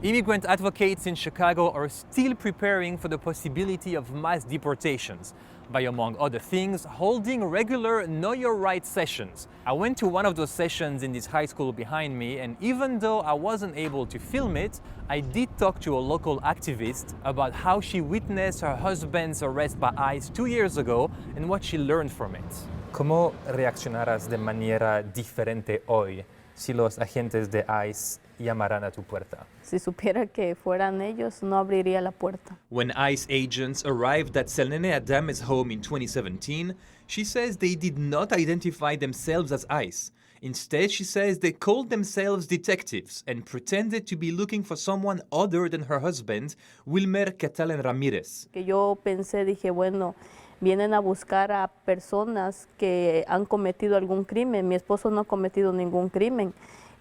Immigrant advocates in Chicago are still preparing for the possibility of mass deportations by, among other things, holding regular Know Your Rights sessions. I went to one of those sessions in this high school behind me, and even though I wasn't able to film it, I did talk to a local activist about how she witnessed her husband's arrest by ICE 2 years ago and what she learned from it. ¿Cómo reaccionarás de manera diferente hoy si los agentes de ICE llamaran a tu puerta? Si supiera que fueran ellos, no abriría la puerta. When ICE agents arrived at Selene Adame's home in 2017, she says they did not identify themselves as ICE. Instead, she says they called themselves detectives and pretended to be looking for someone other than her husband, Wilmer Catalan-Ramirez. Que yo pensé, dije, bueno, vienen a buscar a personas que han cometido algún crimen. Mi esposo no ha cometido ningún crimen.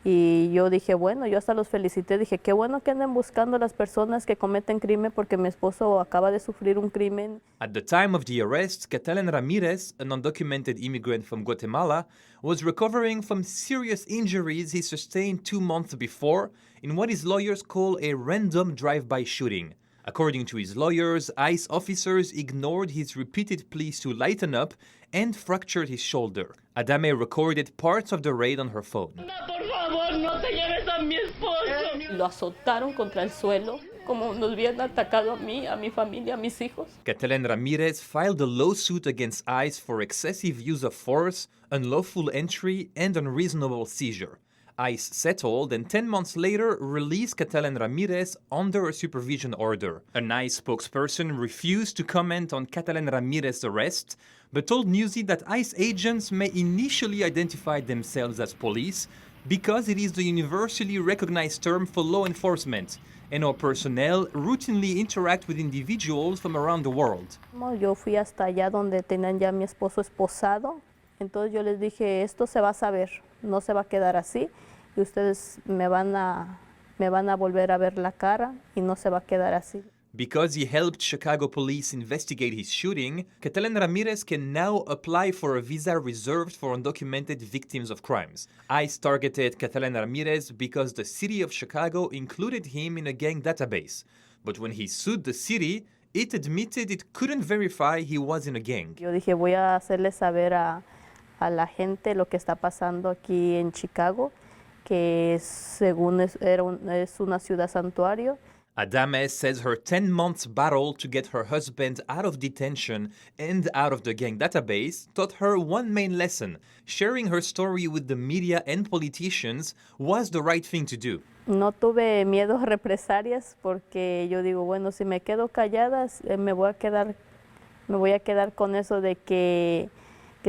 Y yo dije, bueno, yo hasta los felicité, dije, qué bueno que anden buscando a las personas que cometen crimen porque mi esposo acaba de sufrir un crimen. At the time of the arrest, Catalan-Ramirez, an undocumented immigrant from Guatemala, was recovering from serious injuries he sustained 2 months before in what his lawyers call a random drive-by shooting. According to his lawyers, ICE officers ignored his repeated pleas to lighten up and fractured his shoulder. Adame recorded parts of the raid on her phone. Lo azotaron contra el suelo, como nos habían atacado a mí, a mi familia, a mis hijos. Catalan-Ramirez filed a lawsuit against ICE for excessive use of force, unlawful entry, and unreasonable seizure. ICE settled and 10 months later released Catalan-Ramirez under a supervision order. An ICE spokesperson refused to comment on Catalan-Ramirez's arrest, but told Newsy that ICE agents may initially identify themselves as police because it is the universally recognized term for law enforcement, and our personnel routinely interact with individuals from around the world. Yo fui hasta allá donde tenían ya a mi esposo esposado, entonces yo les dije, esto se va a saber, no se va a quedar así, y ustedes me van a volver a ver la cara, y no se va a quedar así. Because he helped Chicago police investigate his shooting, Catalan-Ramirez can now apply for a visa reserved for undocumented victims of crimes. ICE targeted Catalan-Ramirez because the city of Chicago included him in a gang database. But when he sued the city, it admitted it couldn't verify he was in a gang. Yo dije, voy a hacerle saber a la gente lo que está pasando aquí en Chicago, que según es una ciudad santuario. Adame says her 10 months battle to get her husband out of detention and out of the gang database taught her one main lesson. Sharing her story with the media and politicians was the right thing to do. No tuve miedo a represalias porque yo digo, bueno, si me quedo callada, me voy a quedar con eso de que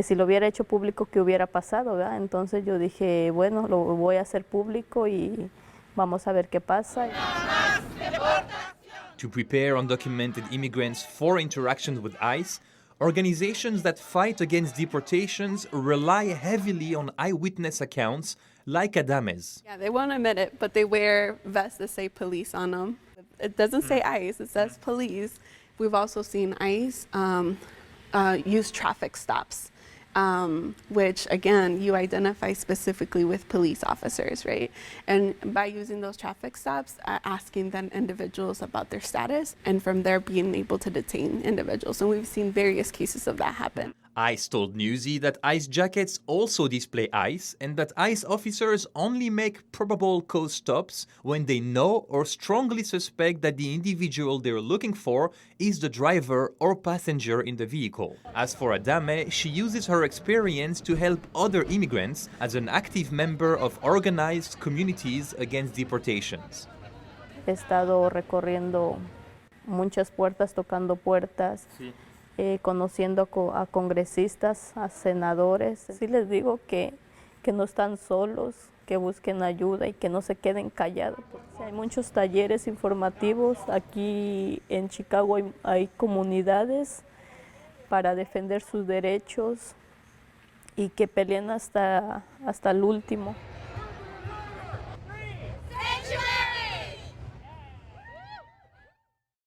si lo hubiera hecho público, ¿qué hubiera pasado? ¿verdad? Entonces yo dije, bueno, lo voy a hacer público y vamos a ver qué pasa. To prepare undocumented immigrants for interactions with ICE, organizations that fight against deportations rely heavily on eyewitness accounts like Adame's. Yeah, they won't admit it, but they wear vests that say police on them. It doesn't say ICE, it says police. We've also seen ICE use traffic stops. Which again, you identify specifically with police officers, right? And by using those traffic stops, asking then individuals about their status, and from there being able to detain individuals. And we've seen various cases of that happen. ICE told Newsy that ICE jackets also display ICE and that ICE officers only make probable cause stops when they know or strongly suspect that the individual they're looking for is the driver or passenger in the vehicle. As for Adame, she uses her experience to help other immigrants as an active member of organized communities against deportations. He estado recorriendo muchas puertas, tocando puertas. Sí. Conociendo a congresistas, a senadores. Sí les digo que no están solos, que busquen ayuda y que no se queden callados. Hay muchos talleres informativos. Aquí en Chicago hay comunidades para defender sus derechos y que peleen hasta el último.